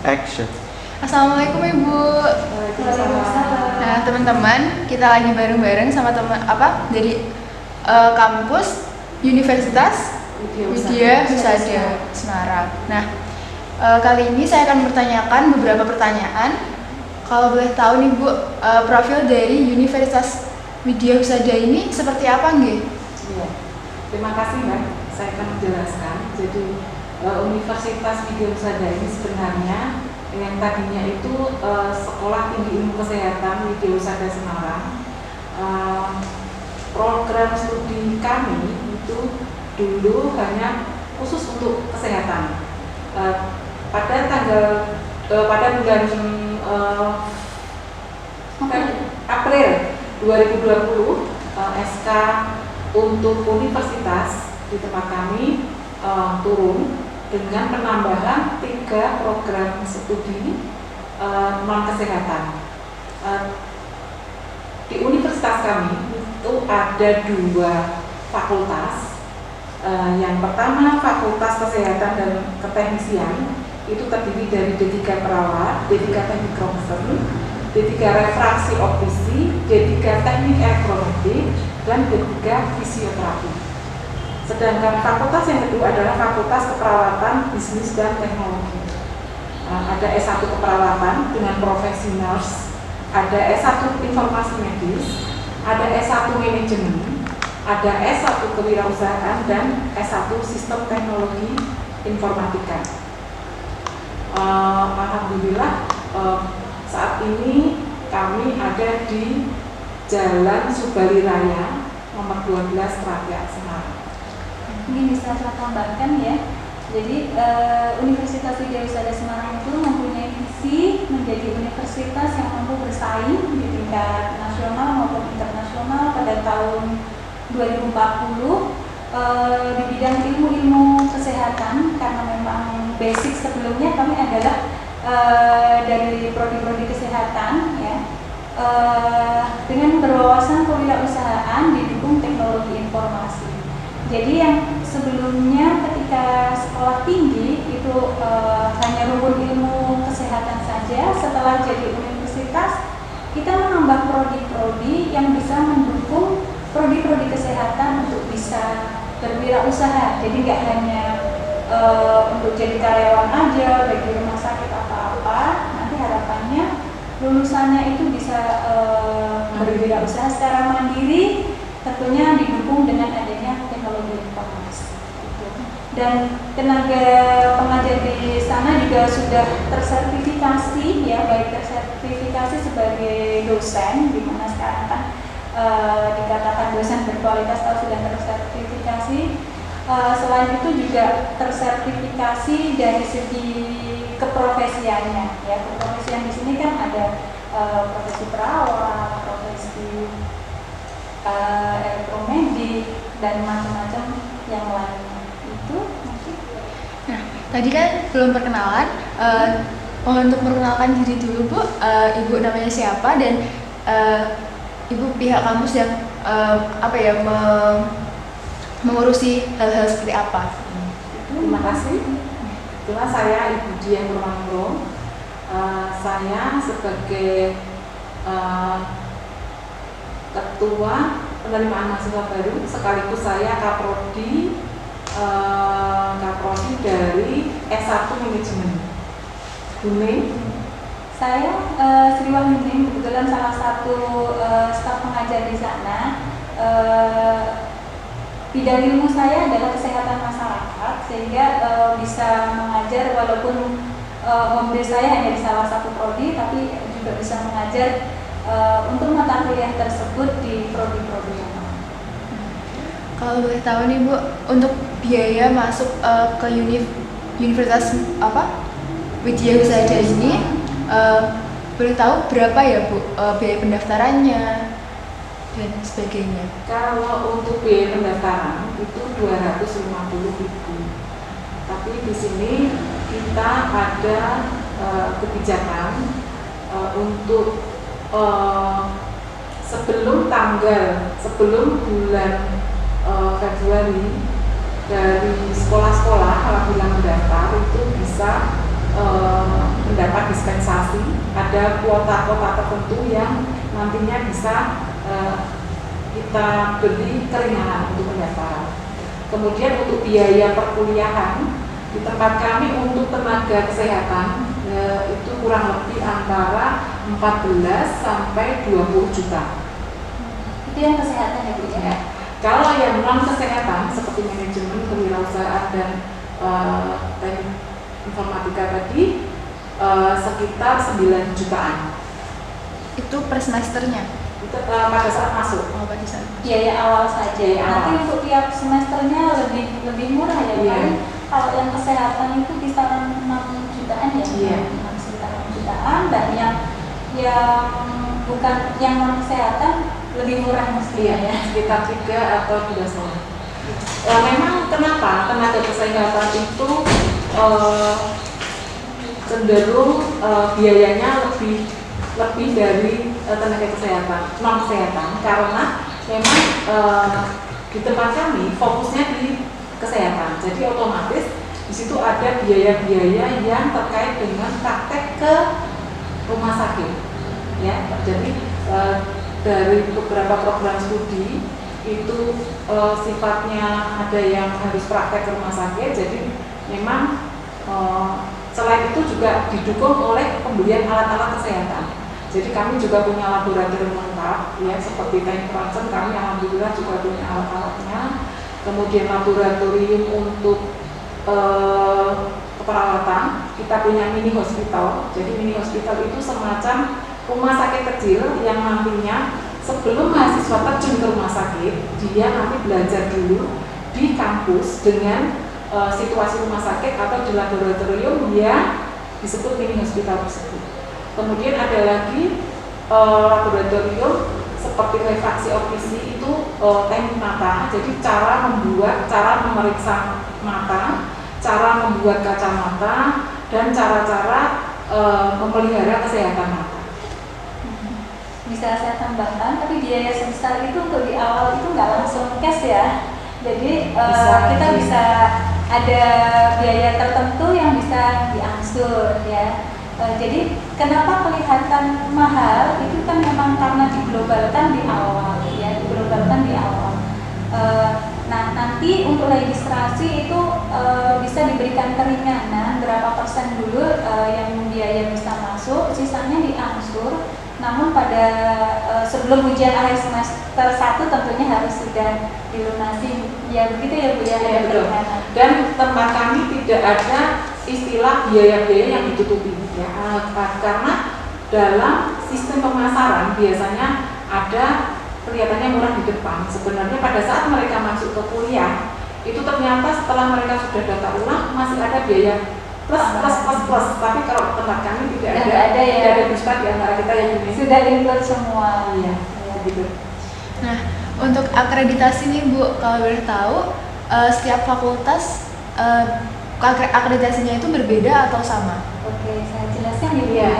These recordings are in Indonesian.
Action. Assalamualaikum Ibu. Waalaikumsalam. Nah teman-teman, kita lagi bareng-bareng sama teman dari kampus Universitas Widya Husada Semarang. Nah kali ini saya akan bertanyakan beberapa pertanyaan. Kalau boleh tahu nih Bu, profil dari Universitas Widya Husada ini seperti apa nggih? Iya. Terima kasih Mbak. Saya akan menjelaskan. Jadi Universitas Widya Husada ini sebenarnya yang tadinya itu Sekolah Tinggi Ilmu Kesehatan Widya Husada Semarang. Program studi kami itu dulu hanya khusus untuk kesehatan. Pada bulan April 2020 SK untuk universitas di tempat kami turun dengan penambahan 3 program studi non kesehatan. Di universitas kami itu ada 2 fakultas. Yang pertama Fakultas Kesehatan dan Keteknisian, itu terdiri dari D3 Perawat, D3 Teknik Ronsen, D3 Refraksi Optisi, D3 Teknik Elektronik, dan D3 Fisioterapi. Sedangkan fakultas yang kedua adalah Fakultas Keperawatan, Bisnis, dan Teknologi. Ada S1 Keperawatan dengan profesi nurse, ada S1 Informasi Medis, ada S1 Manajemen, ada S1 Kewirausahaan, dan S1 Sistem Teknologi Informatika. Alhamdulillah saat ini kami ada di Jalan Subali Raya nomor 12 Rakyat Semarang. Ini bisa saya tambahkan ya. Jadi Universitas Widya Husada Semarang itu mempunyai visi menjadi universitas yang mampu bersaing di tingkat nasional maupun internasional pada tahun 2040 di bidang ilmu-ilmu kesehatan, karena memang basic sebelumnya kami adalah dari prodi-prodi kesehatan ya, dengan berwawasan kewirausahaan didukung teknologi informasi. Jadi yang sebelumnya ketika sekolah tinggi itu hanya rumpun ilmu kesehatan saja, setelah jadi universitas kita menambah prodi-prodi yang bisa mendukung prodi-prodi kesehatan untuk bisa berwirausaha. Jadi nggak hanya untuk jadi karyawan aja baik di rumah sakit apa-apa. Nanti harapannya lulusannya itu bisa berwirausaha secara mandiri, tentunya didukung dengan adanya teknologi informasi. Dan tenaga pengajar di sana juga sudah tersertifikasi ya, baik tersertifikasi sebagai dosen, di mana sekarang kan dikatakan dosen berkualitas atau sudah tersertifikasi. Selain itu juga tersertifikasi dari segi keprofesiannya ya. Keprofesian di sini kan ada profesi perawat, profesi elektromedik, dan macam-macam yang lainnya. Itu mungkin. Nah tadi kan belum perkenalan. Mohon untuk memperkenalkan diri dulu Bu. Ibu namanya siapa dan Ibu pihak kampus yang mengurusi hal-hal seperti apa? Terima kasih. Itulah saya Ibu Dian Purwaningrum. Saya sebagai Ketua Penerimaan Mahasiswa Baru, sekaligus saya Kaprodi dari S1 Manajemen. Buning. Saya Sri Wahyuni, kebetulan salah satu staf pengajar di sana. Bidang ilmu saya adalah kesehatan masyarakat, sehingga bisa mengajar walaupun home base saya hanya di salah satu prodi, tapi juga bisa mengajar untuk mata kuliah tersebut di prodi-prodi yang lain. Kalau boleh tahu nih Bu, untuk biaya masuk ke Universitas Widya Husada ini, boleh tahu berapa ya Bu biaya pendaftarannya dan sebagainya? Kalau untuk biaya pendaftaran itu 250.000. Tapi di sini kita ada kebijakan untuk sebelum bulan Februari dari sekolah-sekolah apabila mendaftar itu bisa mendapat dispensasi, ada kuota-kuota tertentu yang nantinya bisa kita beri keringanan untuk pendaftaran. Kemudian untuk biaya perkuliahan di tempat kami untuk tenaga kesehatan itu kurang lebih antara 14 sampai 20 juta. Itu yang kesehatan ya Bu ya? Kalau yang non kesehatan seperti manajemen, kewirausahaan dan teknik informatika tadi sekitar 9 jutaan. Itu per semesternya? Itu pada saat masuk. Oh, pada saat. Biaya awal saja. Biaya Nanti awal. untuk tiap semesternya lebih murah ya. Iya. Paling kalau yang kesehatan itu kisaran 6 jutaan ya. Iya. 6 jutaan dan yang bukan yang non kesehatan lebih murah mestinya ya. Sekitar 3 atau 2 tahun. Memang kenapa tenaga kesehatan itu cenderung biayanya lebih dari tenaga kesehatan non kesehatan, karena memang di tempat kami fokusnya di kesehatan, jadi otomatis di situ ada biaya-biaya yang terkait dengan praktek ke rumah sakit, ya. Jadi dari beberapa program studi itu sifatnya ada yang harus praktek ke rumah sakit, jadi memang selain itu juga didukung oleh pembelian alat-alat kesehatan. Jadi kami juga punya laboratorium lengkap, ya, seperti teknik ronsen kami alhamdulillah juga punya alat-alatnya. Kemudian laboratorium untuk keperawatan, kita punya mini hospital. Jadi mini hospital itu semacam rumah sakit kecil yang nantinya sebelum mahasiswa terjun ke rumah sakit, dia nanti belajar dulu di kampus dengan situasi rumah sakit atau di laboratorium yang disebut mini hospital tersebut. Kemudian ada lagi laboratorium seperti refraksi optisi, itu teknik mata. Jadi cara memeriksa mata, cara membuat kacamata, dan cara-cara memelihara kesehatan mata. Bisa saya tambahkan, tapi biaya sebesar itu untuk di awal itu nggak langsung cash ya. Jadi kita bisa ada biaya tertentu yang bisa diangsur ya. Jadi kenapa kelihatan mahal itu kan memang karena diglobalkan di awal ya, diglobalkan di awal. Nah nanti untuk registrasi itu bisa diberikan keringanan berapa persen dulu yang biaya bisa masuk, sisanya diangsur. Namun pada sebelum ujian akhir semester 1 tentunya harus sudah dilunasi, ya begitu ya Bu ya. Ya, betul. Dan tempat kami tidak ada istilah biaya-biaya yang ditutupi, ya, karena dalam sistem pemasaran biasanya ada kelihatannya murah di depan. Sebenarnya pada saat mereka masuk ke kuliah itu ternyata setelah mereka sudah data ulang masih ada biaya plus. Tapi kalau tempat kami tidak ada ya. Tidak ada dusta di antara kita yang ini. Sudah include semua. Iya, gitu. Nah, untuk akreditasi nih Bu, kalau boleh tahu setiap fakultas akreditasinya itu berbeda atau sama? Oke, saya jelaskan ya Bu ya.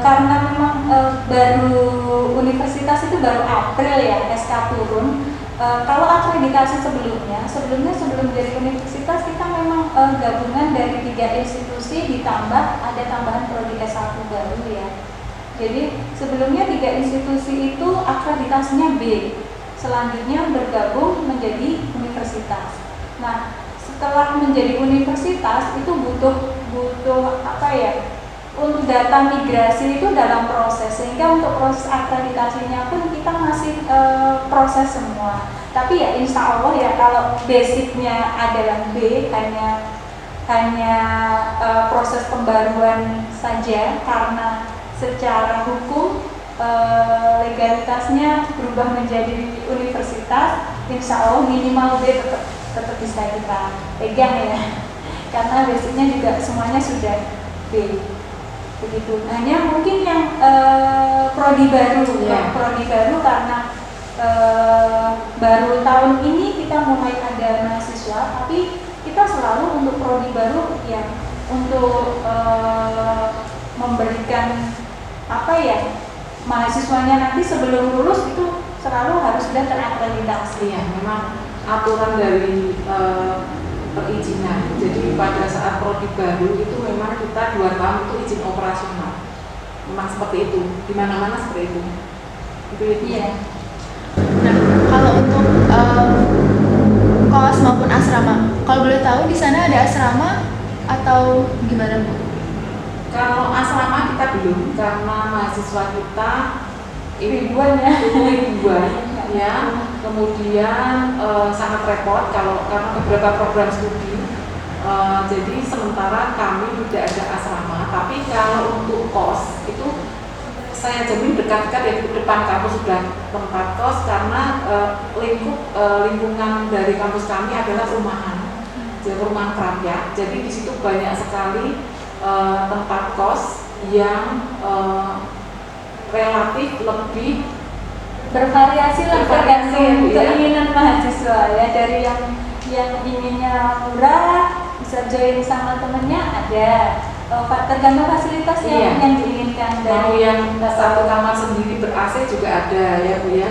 Karena memang baru universitas itu baru April ya SK turun. Kalau akreditasi sebelum jadi universitas kita memang gabungan dari 3 institusi ditambah ada tambahan prodi S1 baru ya. Jadi sebelumnya 3 institusi itu akreditasinya B, selanjutnya bergabung menjadi universitas. Nah setelah menjadi universitas itu butuh apa ya? Untuk data migrasi itu dalam proses, sehingga untuk proses akreditasinya pun kita masih proses semua. Tapi ya insya Allah ya kalau basicnya adalah B, hanya proses pembaruan saja, karena secara hukum legalitasnya berubah menjadi universitas, insya Allah minimal B tetap bisa kita pegang ya, karena basicnya juga semuanya sudah B. Begitu. Hanya mungkin yang prodi baru, ya. Prodi baru karena baru tahun ini kita mulai ada mahasiswa, tapi kita selalu untuk prodi baru ya untuk memberikan apa ya, mahasiswanya nanti sebelum lulus itu selalu harus sudah terakreditasi. Ya, memang aturan dari perizinan. Jadi pada saat prodi baru itu memang kita 2 tahun itu izin operasional. Memang seperti itu, di mana-mana seperti itu. Itu ya. Iya. Nah, kalau untuk kos maupun asrama, kalau boleh tahu di sana ada asrama atau gimana Bu? Kalau asrama kita belum, karena mahasiswa kita ini Ribuan ya. ribuan ya. Kemudian sangat repot karena beberapa program studi. Jadi sementara kami tidak ada asrama, tapi kalau untuk kos itu saya jamin dekat-dekat ya, di depan kampus sudah tempat kos, karena lingkungan dari kampus kami adalah perumahan, jadi perumahan rakyat. Jadi di situ banyak sekali tempat kos yang relatif lebih Bervariasi lah tergantung ya. keinginan mahasiswa ya, dari yang inginnya murah bisa join sama temennya ada, tergantung fasilitas yang diinginkan. Mau dari yang satu kamar sendiri ber-AC juga ada ya Bu ya,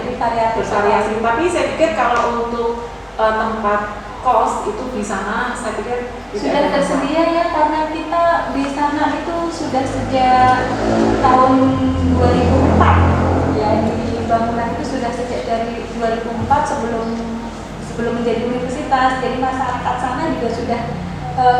bervariasi. Tapi saya pikir kalau untuk tempat kos itu di sana saya pikir sudah tersedia ya, karena kita di sana itu sudah sejak tahun 2004 ya, di bangunan itu sudah sejak dari 2004 sebelum menjadi universitas. Jadi masyarakat sana juga sudah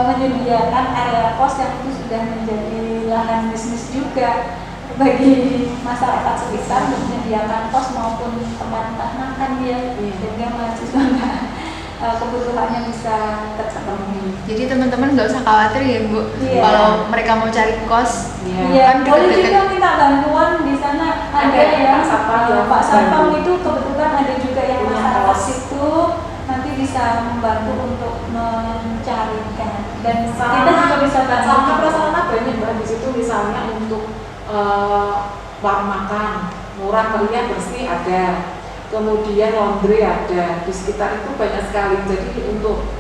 menyediakan area kos yang itu sudah menjadi lahan bisnis juga bagi masyarakat sekitar, untuk menyediakan kos maupun tempat makan ya, sehingga mahasiswa kebutuhannya bisa terpenuhi. Jadi teman-teman nggak usah khawatir ya Bu, kalau mereka mau cari kos. Iya, boleh juga minta bantuan di sana. Ada ya, Pak Satpam itu kebetulan ada juga yang masyarakat situ, nanti bisa membantu untuk mencarikan. Dan kita juga bisa bantu. Sama prasarana banyak Mbak di situ, misalnya untuk warung makan murah meriah bersih ada. Kemudian laundry ada, di sekitar itu banyak sekali. Jadi untuk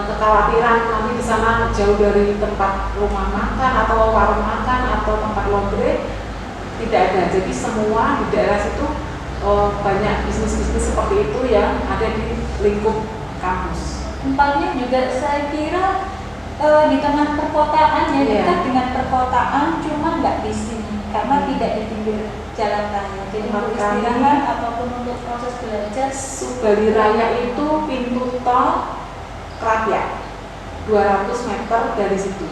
kekhawatiran nanti di sana jauh dari tempat rumah makan atau warung makan atau tempat laundry tidak ada. Jadi semua di daerah situ banyak bisnis-bisnis seperti itu yang ada di lingkup kampus. Tempatnya juga saya kira di tengah perkotaan ya, dekat dengan perkotaan, cuma nggak di sini karena tidak di pinggir jalan raya. Jadi untuk istirahat ataupun untuk proses belajar. Subali Raya itu pintu tol Krapiak 200 meter dari situ.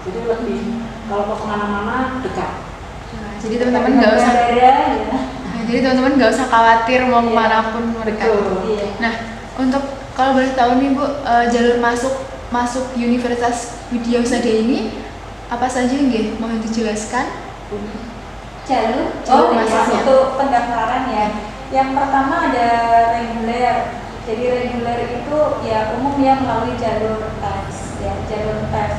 Jadi lebih kalau mau kemana-mana dekat. Jadi teman-teman nggak usah. Jadi teman-teman nggak usah khawatir mau kemanapun mereka. Nah, untuk kalau boleh tahu nih Bu, jalur masuk Universitas Widya Usada ini apa saja nggih? Mohon dijelaskan. Jalur masuknya. untuk pendaftaran ya. Yang pertama ada reguler. Jadi reguler itu ya umum ya melalui jalur tes ya, jalur tes.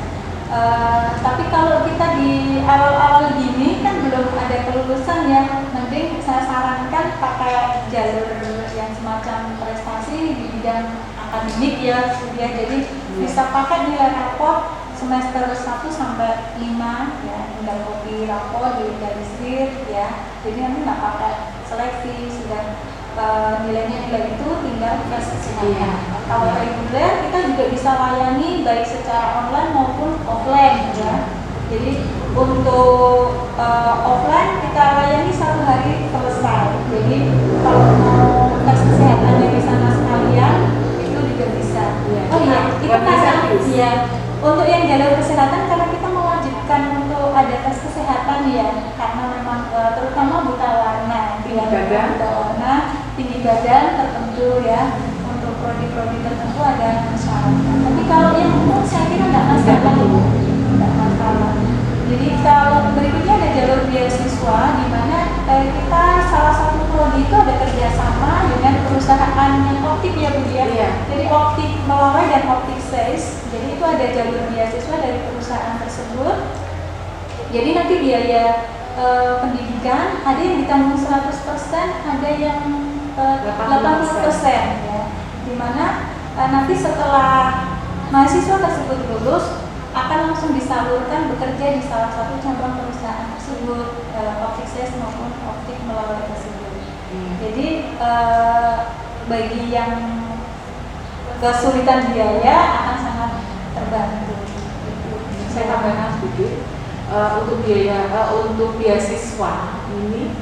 Tapi kalau kita di awal-awal gini kan belum ada kelulusan ya, mending saya sarankan pakai jalur yang semacam prestasi di bidang akademik ya. Jadi bisa pakai nilai rapor semester 1 sampai 5 ya, tinggal kopi rapor diorganisir ya. Jadi nanti nggak pakai seleksi, sudah nilainya nilai itu tinggal tes kesehatan. Kalau reguler kita juga bisa layani baik secara online maupun offline ya. Jadi untuk offline kita layani 1 hari selesai. Jadi kalau mau tes kesehatannya di sana sekalian itu juga bisa. Oh iya, itu karena ya. Untuk yang jalur kesehatan karena kita mewajibkan untuk ada tes kesehatan ya, karena memang terutama buta warna, tinggi badan tertentu ya, untuk prodi-prodi tertentu ada syaratnya. Tapi kalau yang umum saya kira nggak masalah. Jadi kalau berikutnya ada jalur beasiswa, di mana kita salah satu prodi itu ada kerjasama dengan perusahaan yang optik ya Bu ya. Jadi optik Melawai dan optik Seis. Jadi itu ada jalur beasiswa dari perusahaan tersebut. Jadi nanti biaya pendidikan ada yang ditanggung 100%, ada yang 80% ya. Dimana nanti setelah mahasiswa tersebut lulus akan langsung disalurkan bekerja di salah satu cabang perusahaan tersebut, optik Seis maupun optik Melawai tersebut. Jadi bagi yang kesulitan biaya akan sangat terbantu. Saya tambahkan sedikit untuk beasiswa ini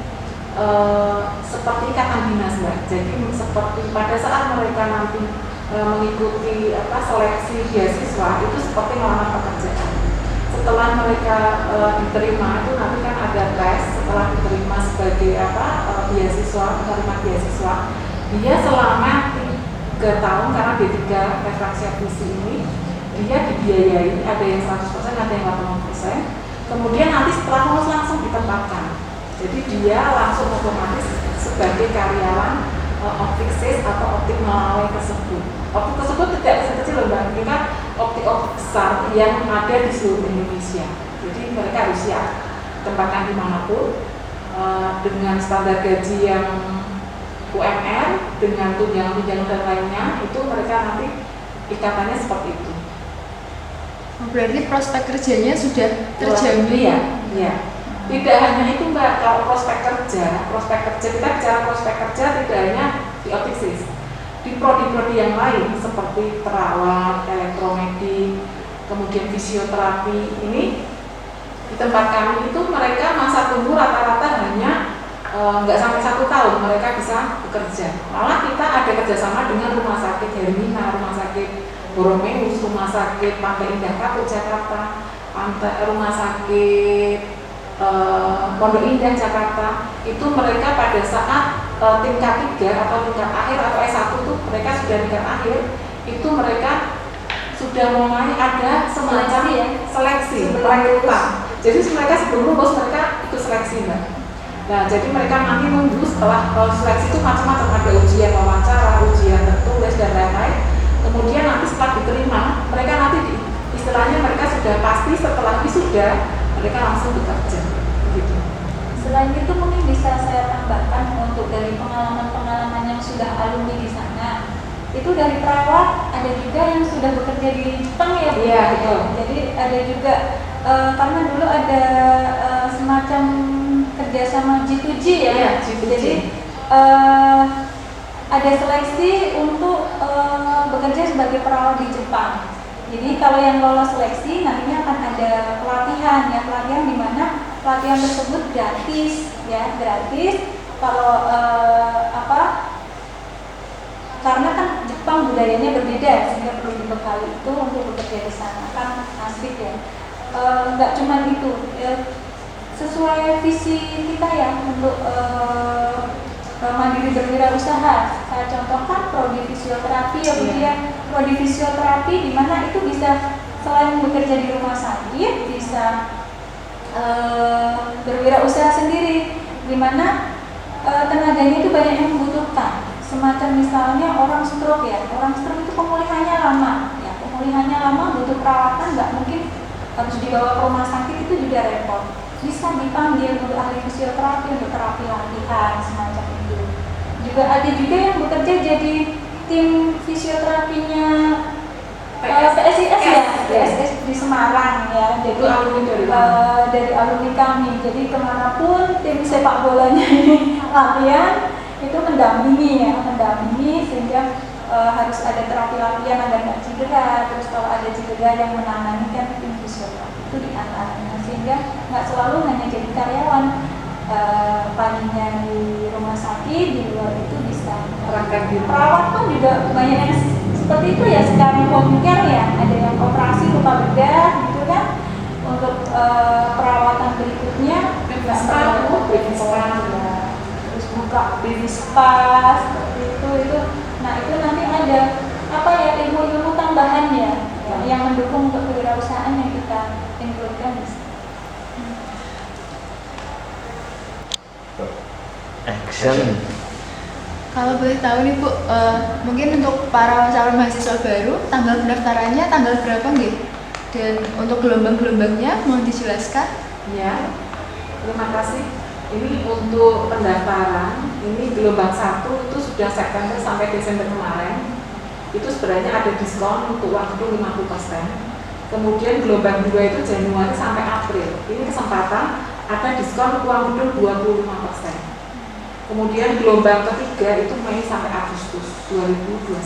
seperti ikatan dinas Mbak. Jadi seperti pada saat mereka nanti mengikuti seleksi beasiswa itu seperti melamar pekerjaan. Setelah mereka diterima itu nanti kan ada tes. Setelah diterima sebagai beasiswa, penerima beasiswa, dia selama 3 tahun karena D3 referensi admisi ini dia dibiayai, ada yang 100%, ada yang 80%. Kemudian nanti setelah lulus langsung ditempatkan. Jadi dia langsung otomatis sebagai karyawan optik SIS atau optik Melawai tersebut. Optik tersebut tidak kecil loh Mbak, ini kan optik-optik besar yang ada di seluruh Indonesia. Jadi mereka harus siap tempatkan dimanapun dengan standar gaji yang UMR, dengan tunjangan-tunjangan dan lainnya, itu mereka nanti ikatannya seperti itu. Berarti prospek kerjanya sudah terjamin. Iya. Tidak hanya itu Mbak, kalau prospek kerja kita bicara prospek kerja tidak hanya di optik SIS, di prodi-prodi yang lain seperti perawat, elektromedik, kemudian fisioterapi ini di tempat kami itu mereka masa tunggu rata-rata hanya nggak sampai 1 tahun mereka bisa bekerja. Malah kita ada kerjasama dengan rumah sakit Hermina, rumah sakit Boromeus, rumah sakit Pantai Indah Kapuk Jakarta, rumah sakit Pondok Indah Jakarta. Itu mereka pada saat tingkat 3 atau tingkat akhir atau S1 itu mereka sudah tingkat akhir, itu mereka sudah mulai ada semacam seleksi perekrutan. Jadi mereka sebelum lulus mereka ikut seleksi Mbak. Nah, jadi mereka nanti nunggu setelah seleksi itu macam-macam, ada ujian wawancara, ujian tertulis dan lain-lain. Kemudian nanti setelah diterima, mereka nanti istilahnya mereka sudah pasti setelah wisuda mereka langsung bekerja. Begitu. Selain itu mungkin bisa saya tambahkan untuk dari pengalaman-pengalaman yang sudah alumni di sana. Itu dari perawat ada juga yang sudah bekerja di Jepang ya Bu. Iya, betul. Jadi ada juga karena dulu ada semacam kerjasama G2G ya. Iya, G2G. Jadi ada seleksi untuk bekerja sebagai perawat di Jepang. Jadi kalau yang lolos seleksi nantinya akan ada pelatihan di mana pelatihan tersebut gratis ya, gratis. Kalau karena kan Jepang budayanya berbeda sehingga perlu dibekali itu untuk bekerja di sana kan asik ya. Nggak cuma itu sesuai visi kita ya untuk mandiri berwirausaha. Saya contohkan prodi fisioterapi ya Bu ya. Prodi fisioterapi di mana itu bisa selain bekerja di rumah sakit bisa berwirausaha sendiri, di mana tenaganya itu banyak yang membutuhkan. Semacam misalnya orang stroke ya, orang stroke itu pemulihannya lama ya, pemulihannya lama butuh perawatan, nggak mungkin harus dibawa ke rumah sakit, itu juga repot. Bisa dipanggil untuk ahli fisioterapi untuk terapi latihan semacam itu. Juga ada juga yang bekerja jadi tim fisioterapinya PSIS ya, PSIS di Semarang ya. Jadi dari alumni kami. Jadi kemanapun tim sepak bolanya ini latihan itu mendampingi sehingga harus ada terapi latihan agar nggak cedera. Terus kalau ada cedera yang menangani kan tim fisioterapi itu di antaranya, sehingga nggak selalu hanya jadi karyawan. Paginya di rumah sakit, di luar itu bisa perawat pun juga banyak yang seperti itu ya, sekarang home care ya, ada yang operasi luka bedah gitu kan, untuk perawatan berikutnya terus buka baby spa seperti itu. Nah itu nanti ada ilmu tambahan ya, yang mendukung untuk kewirausahaan yang kita include-kan di sini. Action. Kalau boleh tahu nih Bu, mungkin untuk para calon mahasiswa baru, tanggal pendaftarannya tanggal berapa nggih? Dan untuk gelombang-gelombangnya mau dijelaskan? Ya, terima kasih. Ini untuk pendaftaran, ini gelombang 1 itu sudah September sampai Desember kemarin. Itu sebenarnya ada diskon untuk waktu 50%. Kemudian gelombang 2 itu Januari sampai April. Ini kesempatan ada diskon uang gedung 25%. Kemudian gelombang ketiga itu Mei sampai Agustus 2021.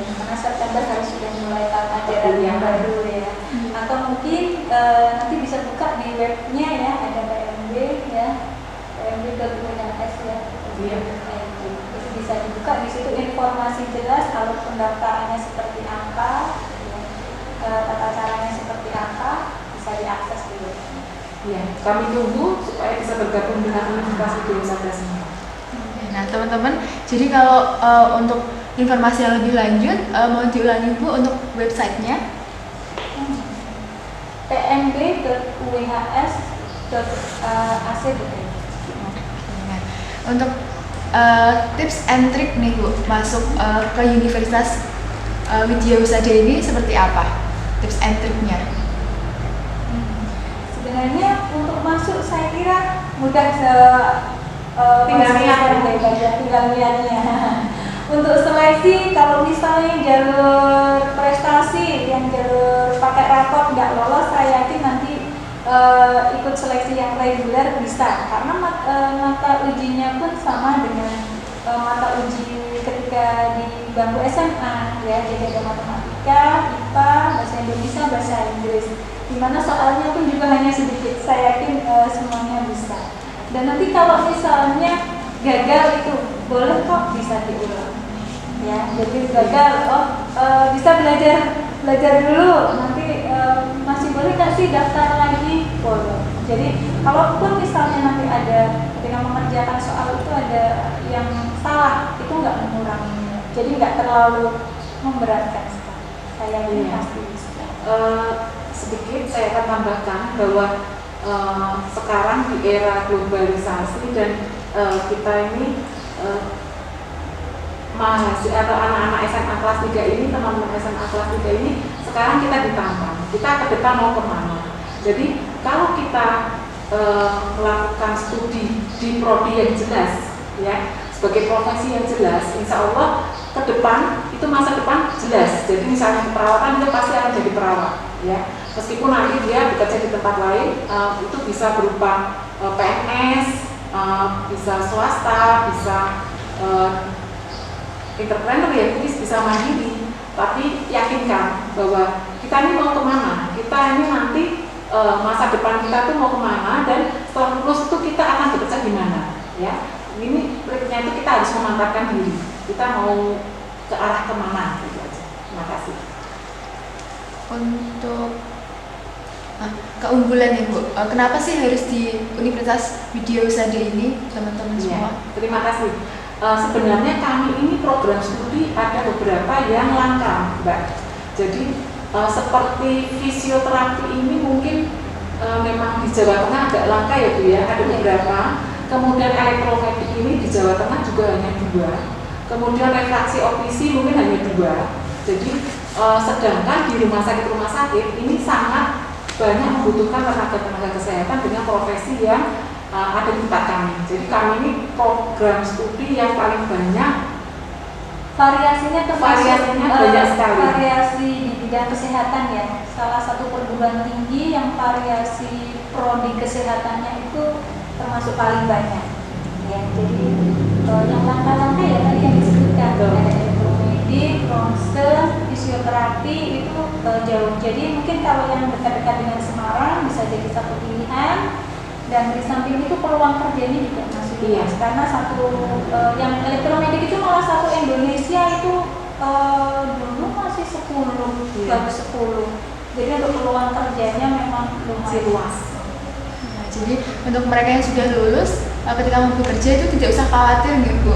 karena September harus sudah mulai tahun ajaran yang baru ya. Atau mungkin nanti bisa buka di webnya ya, ada PMB ya, pmb.unhs ya. Itu bisa dibuka, di situ informasi jelas kalau pendaftarannya seperti apa, tata caranya seperti apa, bisa diakses di webnya. Ya, kami tunggu supaya bisa bergabung dengan Universitas Widya Usada Semarang. Nah teman-teman, jadi kalau untuk informasi yang lebih lanjut, mohon diulangi Bu untuk websitenya. pmb.uhs.ac.id. Nah, untuk tips and trick nih Bu, masuk ke Universitas Widya Usada ini seperti apa? Tips and triknya? Sebenarnya untuk masuk saya kira mudah Tinggal niatnya. Untuk seleksi, kalau misalnya jalur prestasi yang jalur pakai rapot nggak lolos, saya yakin nanti ikut seleksi yang reguler bisa, karena mata ujinya pun sama dengan mata uji ketika di bangku SMA ya, jadi ada matematika, IPA, bahasa Indonesia, bahasa Inggris, dimana soalnya pun juga hanya sedikit. Saya yakin semuanya bisa. Dan nanti kalau misalnya gagal itu boleh kok, bisa diulang ya. Jadi gagal, bisa belajar dulu, nanti masih boleh nggak sih daftar lagi, boleh. Jadi kalaupun misalnya nanti ada ketika mengerjakan soal itu ada yang salah, itu nggak menguranginya, jadi nggak terlalu memberatkan sekali. Saya ini pasti bisa. Sedikit saya akan tambahkan bahwa sekarang di era globalisasi dan kita ini mahasiswa atau anak-anak SMA kelas 3 ini, teman-teman SMA kelas 3 ini, sekarang kita ditantang, kita ke depan mau kemana. Jadi kalau kita melakukan studi di prodi yang jelas ya, sebagai profesi yang jelas, insya Allah ke depan itu masa depan jelas. Jadi misalnya keperawatan, dia pasti akan jadi perawat ya, meskipun nanti dia bekerja di tempat lain, itu bisa berupa PNS, bisa swasta, bisa entrepreneur ya, bisa mandiri. Tapi yakinkan bahwa kita ini mau kemana, kita ini nanti masa depan kita tuh mau kemana, dan setelah lulus itu kita akan bekerja di mana ya. Ini triknya itu kita harus memantapkan diri, kita mau ke arah kemana gitu aja. Terima kasih. Untuk keunggulan nih Bu, kenapa sih harus di Universitas Widya Usada ini teman-teman semua? Terima kasih. Sebenarnya kami ini program studi ada beberapa yang langka, Mbak. Jadi seperti fisioterapi ini mungkin memang di Jawa Tengah agak langka ya Bu ya, ada beberapa. Kemudian elektromedik ini di Jawa Tengah juga hanya 2. Kemudian refraksi optisi mungkin hanya 2. Jadi sedangkan di rumah sakit ini sangat banyak membutuhkan tenaga kesehatan dengan profesi yang ada di tempat kami. Jadi kami ini program studi yang paling banyak, variasinya banyak sekali. Variasi di bidang kesehatan ya. Salah satu perguruan tinggi yang variasi prodi kesehatannya itu termasuk paling banyak. Ya, jadi yang langka-langka ya tadi yang disebutkan, ada elektromedik, ronsen, fisioterapi itu jauh. Jadi mungkin kalau yang dekat-dekat dengan Semarang bisa jadi satu pilihan. Dan di samping itu peluang kerjanya juga masih luas, karena satu yang elektromedik itu malah satu Indonesia itu dulu masih 10, baru 10. Jadi untuk peluang kerjanya memang lumayan luas. Nah, jadi untuk mereka yang sudah lulus, ketika mau bekerja itu tidak usah khawatir nih Bu.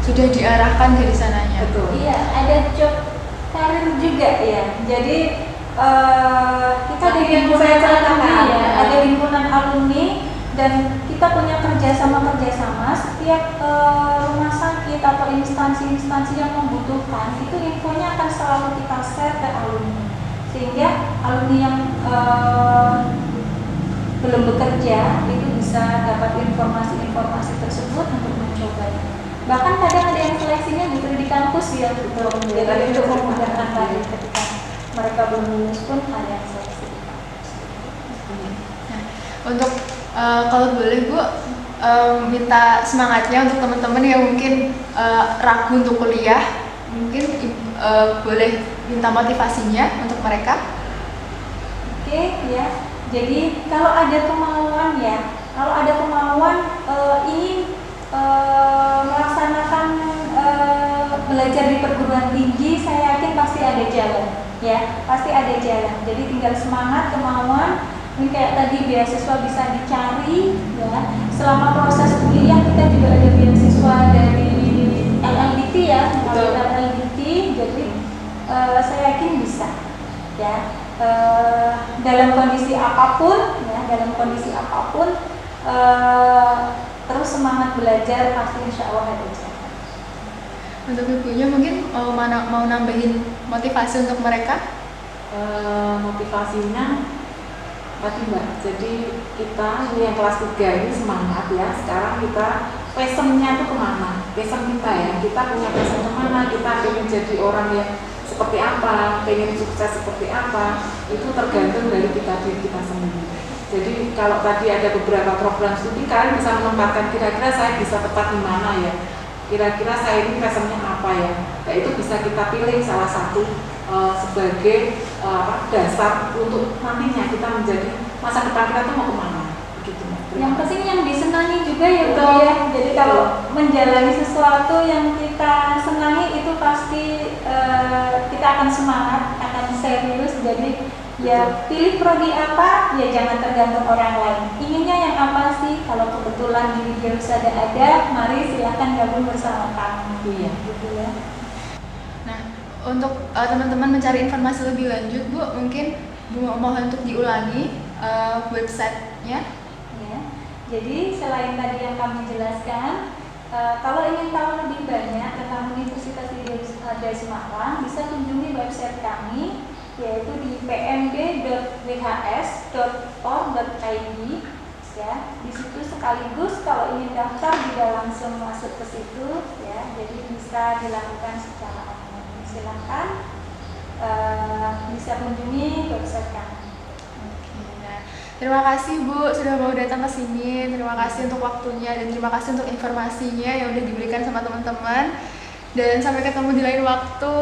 Sudah diarahkan dari sananya. Betul. Iya, ada job karir juga ya. Jadi kita ada himpunan alumni ya, ada himpunan alumni, dan kita punya kerjasama setiap rumah sakit atau instansi-instansi yang membutuhkan itu infonya akan selalu kita share ke alumni, sehingga alumni yang belum bekerja itu bisa dapat informasi-informasi tersebut untuk mencobanya. Bahkan kadang ada yang seleksinya justru di kampus ya, jadi untuk memudahkan karir ketika mereka belum lulus pun ada yang seleksi. Nah, untuk kalau boleh Bu, minta semangatnya untuk teman-teman yang mungkin ragu untuk kuliah, mungkin boleh minta motivasinya untuk mereka. Oke, ya. Jadi kalau ada kemauan ya, kalau ada kemauan ingin melaksanakan belajar di perguruan tinggi, saya yakin pasti ada jalan, ya, pasti ada jalan. Jadi tinggal semangat, kemauan. Ini kayak tadi beasiswa bisa dicari, ya. Selama proses kuliah kita juga ada beasiswa dari LLDT ya, Betul. LLDT. Jadi saya yakin bisa, ya. Dalam kondisi apapun, ya, dalam kondisi apapun, terus semangat belajar pasti insya Allah ada jalan. Untuk ibunya mungkin mau nambahin motivasi untuk mereka? Motivasinya tadi Mbak, jadi kita ini yang kelas 3 ini semangat ya. Sekarang kita passionnya tuh kemana? Passion kita ya, kita punya passion kemana? Kita ingin jadi orang yang seperti apa, pengen sukses seperti apa, itu tergantung dari diri kita sendiri. Jadi kalau tadi ada beberapa program studi, kalian bisa menempatkan kira-kira saya bisa tepat di mana ya, kira-kira saya ini passionnya apa ya. Nah, itu bisa kita pilih salah satu sebagai dasar untuk nantinya kita menjadi masa depan kita tuh mau kemana, begitu. Yang penting yang disenangi juga ya Bu Betul. ya. Jadi kalau menjalani sesuatu yang kita senangi itu pasti kita akan semangat, akan serius. Jadi ya pilih prodi apa, ya jangan tergantung orang lain. Inginnya yang apa sih? Kalau kebetulan di Wirausaha ada, mari silakan gabung bersama kami. Iya. Gitu ya. Nah, untuk teman-teman mencari informasi lebih lanjut, Bu, mungkin Bu mohon untuk diulangi websitenya. Ya. Jadi selain tadi yang kami jelaskan, kalau ingin tahu lebih banyak tentang Universitas Wirausaha Semarang, bisa kunjungi website kami, yaitu di pmd.whs.org.id. Ya, di situ sekaligus kalau ingin daftar juga langsung masuk ke situ, ya. Jadi bisa dilakukan secara online. Silakan bisa kunjungi website kami. Nah, terima kasih Bu sudah mau datang ke sini. Terima kasih untuk waktunya dan terima kasih untuk informasinya yang udah diberikan sama teman-teman. Dan sampai ketemu di lain waktu.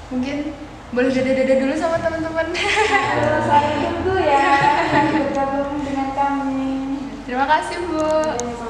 Mungkin boleh dadah-dadah dulu sama teman-teman. Halo, saya tunggu ya bergabung dengan kami. Terima kasih Bu. Sama